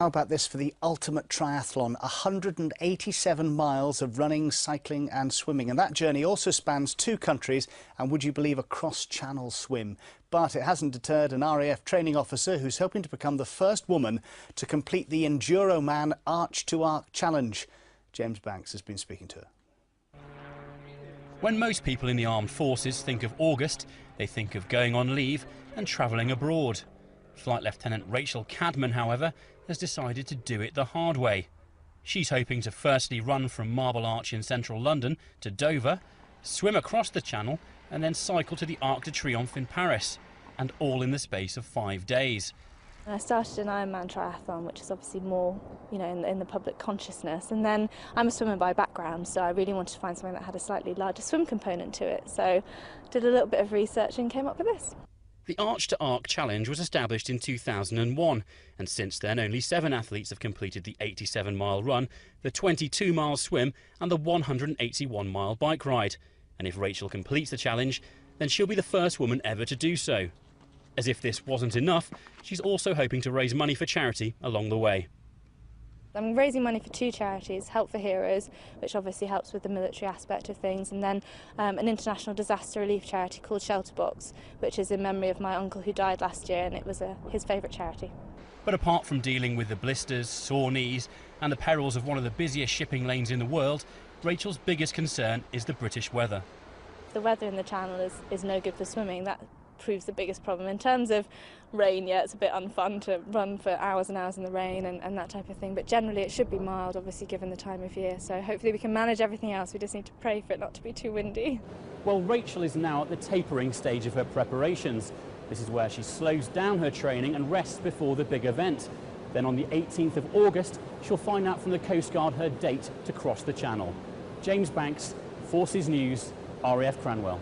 How about this for the ultimate triathlon? 187 miles of running, cycling and swimming. And that journey also spans 2 countries and, would you believe, a cross-channel swim. But it hasn't deterred an RAF training officer who's hoping to become the first woman to complete the Enduroman Arch2Arc challenge. James Banks has been speaking to her. When most people in the armed forces think of August, they think of going on leave and travelling abroad. Flight Lieutenant Rachel Cadman, however, has decided to do it the hard way. She's hoping to firstly run from Marble Arch in central London to Dover, swim across the Channel and then cycle to the Arc de Triomphe in Paris, and all in the space of 5 days. I started an Ironman triathlon, which is obviously more, in the public consciousness. And then I'm a swimmer by background, so I really wanted to find something that had a slightly larger swim component to it. So did a little bit of research and came up with this. The Arch2Arc challenge was established in 2001, and since then only 7 athletes have completed the 87-mile run, the 22-mile swim and the 181-mile bike ride. And if Rachel completes the challenge, then she'll be the first woman ever to do so. As if this wasn't enough, she's also hoping to raise money for charity along the way. I'm raising money for 2 charities, Help for Heroes, which obviously helps with the military aspect of things, and then an international disaster relief charity called Shelterbox, which is in memory of my uncle who died last year, and it was his favourite charity. But apart from dealing with the blisters, sore knees and the perils of one of the busiest shipping lanes in the world, Rachel's biggest concern is the British weather. The weather in the Channel is no good for swimming. That proves the biggest problem. In terms of rain, yeah, it's a bit unfun to run for hours and hours in the rain and that type of thing, but generally it should be mild, obviously, given the time of year, so hopefully we can manage everything else. We just need to pray for it not to be too windy. Well, Rachel is now at the tapering stage of her preparations. This is where she slows down her training and rests before the big event. Then on the 18th of August, she'll find out from the Coast Guard her date to cross the Channel. James Banks, Forces News, RAF Cranwell.